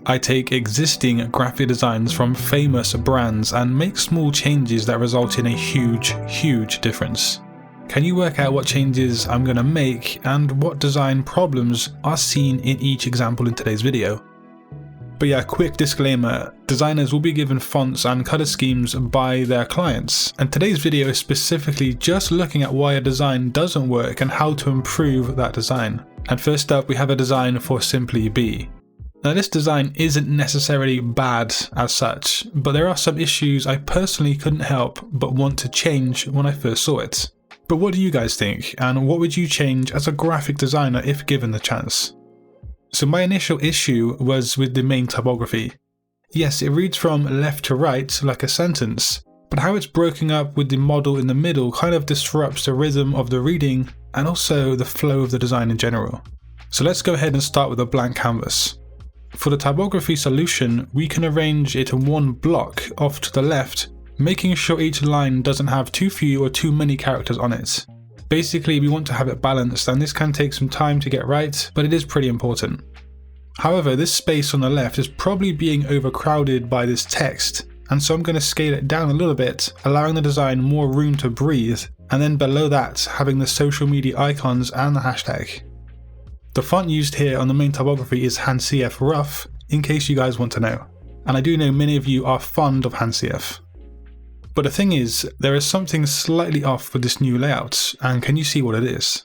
I take existing graphic designs from famous brands and make small changes that result in a huge difference. Can you work out what changes I'm going to make and what design problems are seen in each example in today's video? But yeah, quick disclaimer, designers will be given fonts and color schemes by their clients, and today's video is specifically just looking at why a design doesn't work and how to improve that design. And first up, we have a design for Simply Be. Now this design isn't necessarily bad as such, but there are some issues I personally couldn't help but want to change when I first saw it. But what do you guys think, and what would you change as a graphic designer if given the chance? So my initial issue was with the main typography. Yes, it reads from left to right like a sentence, but how it's broken up with the model in the middle kind of disrupts the rhythm of the reading and also the flow of the design in general. So let's go ahead and start with a blank canvas. For the typography solution, we can arrange it in one block off to the left, making sure each line doesn't have too few or too many characters on it. Basically, we want to have it balanced, and this can take some time to get right, but it is pretty important. However, this space on the left is probably being overcrowded by this text, and so I'm going to scale it down a little bit, allowing the design more room to breathe, and then below that, having the social media icons and the hashtag. The font used here on the main typography is sans serif rough, in case you guys want to know, and I do know many of you are fond of sans serif. But the thing is, there is something slightly off with this new layout, and can you see what it is?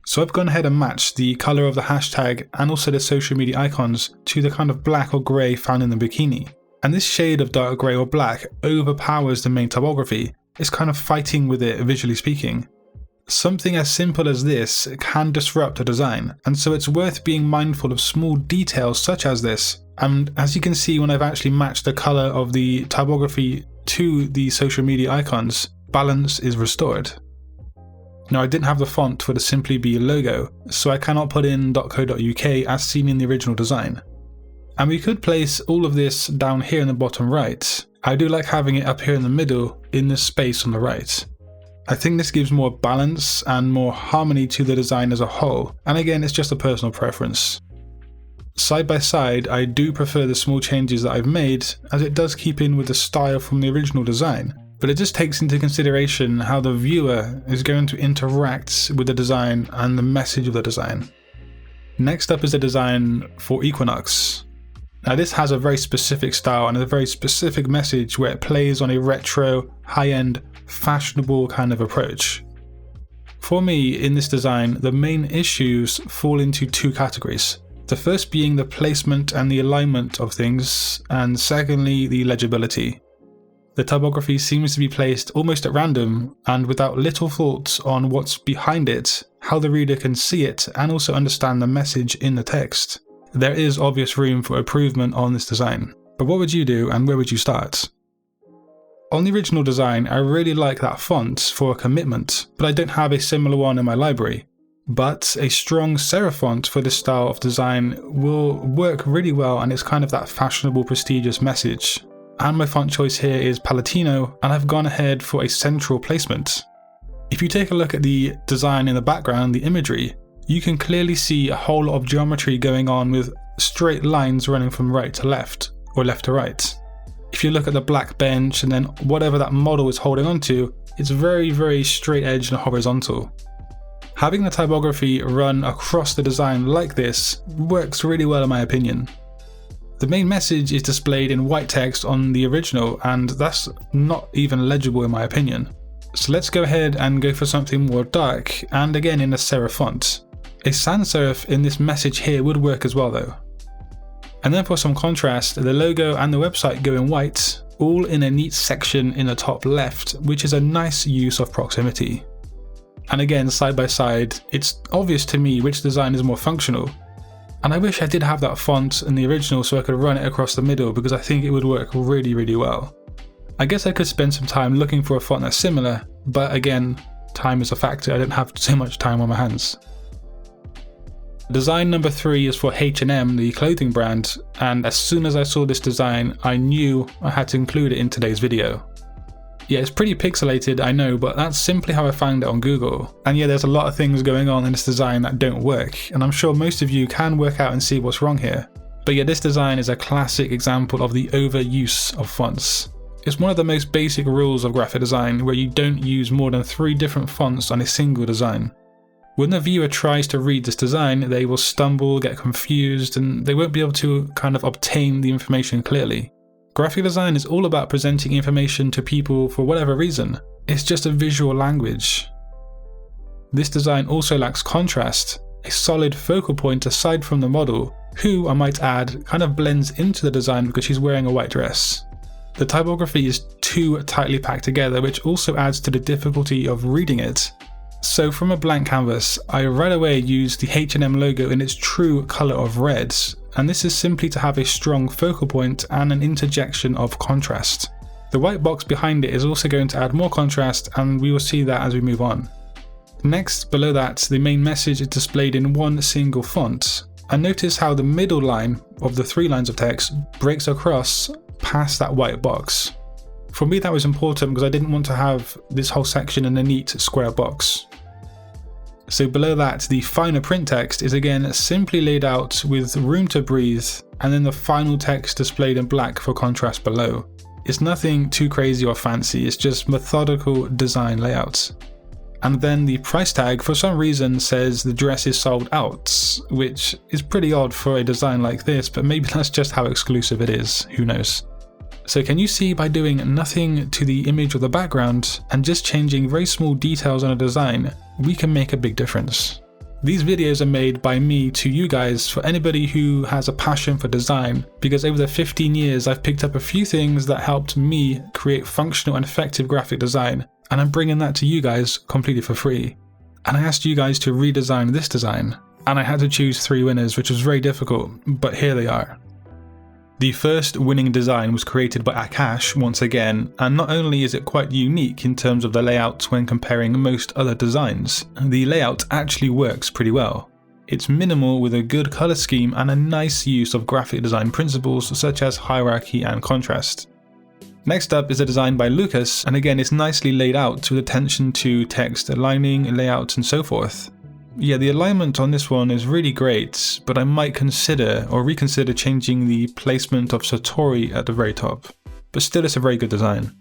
So I've gone ahead and matched the colour of the hashtag and also the social media icons to the kind of black or grey found in the bikini. And this shade of dark grey or black overpowers the main typography. It's kind of fighting with it visually speaking. Something as simple as this can disrupt a design, and so it's worth being mindful of small details such as this. And as you can see, when I've actually matched the colour of the typography to the social media icons, balance is restored. Now I didn't have the font for the Simply Be logo, so I cannot put in .co.uk as seen in the original design. And we could place all of this down here in the bottom right. I do like having it up here in the middle in this space on the right. I think this gives more balance and more harmony to the design as a whole, and again, it's just a personal preference. Side by side, I do prefer the small changes that I've made, as it does keep in with the style from the original design, but it just takes into consideration how the viewer is going to interact with the design and the message of the design. Next up is the design for Equinox. Now this has a very specific style and a very specific message where it plays on a retro, high-end, fashionable kind of approach. For me, in this design, the main issues fall into two categories. The first being the placement and the alignment of things, and secondly, the legibility. The typography seems to be placed almost at random and without little thought on what's behind it, how the reader can see it, and also understand the message in the text. There is obvious room for improvement on this design. But what would you do and where would you start? On the original design, I really like that font for a commitment, but I don't have a similar one in my library. But a strong serif font for this style of design will work really well, and it's kind of that fashionable, prestigious message. And my font choice here is Palatino, and I've gone ahead for a central placement. If you take a look at the design in the background, the imagery, you can clearly see a whole lot of geometry going on with straight lines running from right to left, or left to right. If you look at the black bench and then whatever that model is holding onto, it's very straight edged and horizontal. Having the typography run across the design like this works really well in my opinion. The main message is displayed in white text on the original, and that's not even legible in my opinion. So let's go ahead and go for something more dark, and again in a serif font. A sans serif in this message here would work as well though. And then for some contrast, the logo and the website go in white, all in a neat section in the top left, which is a nice use of proximity. And again, side by side, it's obvious to me which design is more functional. And I wish I did have that font in the original so I could run it across the middle, because I think it would work really well. I guess I could spend some time looking for a font that's similar, but again, time is a factor. I don't have so much time on my hands. Design number 3 is for H&M, the clothing brand, and as soon as I saw this design, I knew I had to include it in today's video. Yeah, it's pretty pixelated, I know, but that's simply how I found it on Google. And yeah, there's a lot of things going on in this design that don't work, and I'm sure most of you can work out and see what's wrong here. But yeah, this design is a classic example of the overuse of fonts. It's one of the most basic rules of graphic design where you don't use more than 3 different fonts on a single design. When the viewer tries to read this design, they will stumble, get confused, and they won't be able to kind of obtain the information clearly. Graphic design is all about presenting information to people for whatever reason. It's just a visual language. This design also lacks contrast, a solid focal point aside from the model, who, I might add, kind of blends into the design because she's wearing a white dress. The typography is too tightly packed together, which also adds to the difficulty of reading it. So from a blank canvas, I right away used the H&M logo in its true colour of red, and this is simply to have a strong focal point and an interjection of contrast. The white box behind it is also going to add more contrast, and we will see that as we move on. Next, below that, the main message is displayed in one single font, and notice how the middle line of the 3 lines of text breaks across past that white box. For me that was important because I didn't want to have this whole section in a neat square box. So below that, the finer print text is again simply laid out with room to breathe, and then the final text displayed in black for contrast below. It's nothing too crazy or fancy, it's just methodical design layouts. And then the price tag for some reason says the dress is sold out, which is pretty odd for a design like this, but maybe that's just how exclusive it is, who knows. So can you see, by doing nothing to the image or the background and just changing very small details on a design, we can make a big difference. These videos are made by me to you guys for anybody who has a passion for design, because over the 15 years I've picked up a few things that helped me create functional and effective graphic design, and I'm bringing that to you guys completely for free. And I asked you guys to redesign this design, and I had to choose 3 winners, which was very difficult, but here they are. The first winning design was created by Akash once again, and not only is it quite unique in terms of the layout when comparing most other designs, the layout actually works pretty well. It's minimal with a good colour scheme and a nice use of graphic design principles such as hierarchy and contrast. Next up is a design by Lucas, and again it's nicely laid out with attention to text aligning, layout and so forth. Yeah, the alignment on this one is really great, but I might consider or reconsider changing the placement of Satori at the very top. But still, it's a very good design.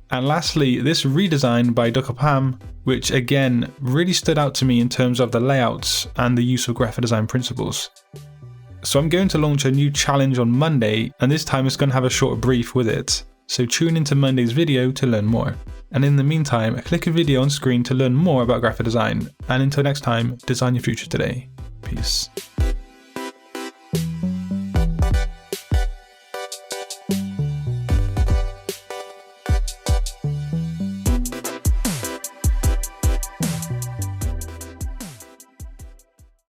And lastly, this redesign by Dokapam, which again really stood out to me in terms of the layouts and the use of graphic design principles. So I'm going to launch a new challenge on Monday, and this time it's going to have a short brief with it. So tune into Monday's video to learn more. And in the meantime, click a video on screen to learn more about graphic design. And until next time, design your future today. Peace.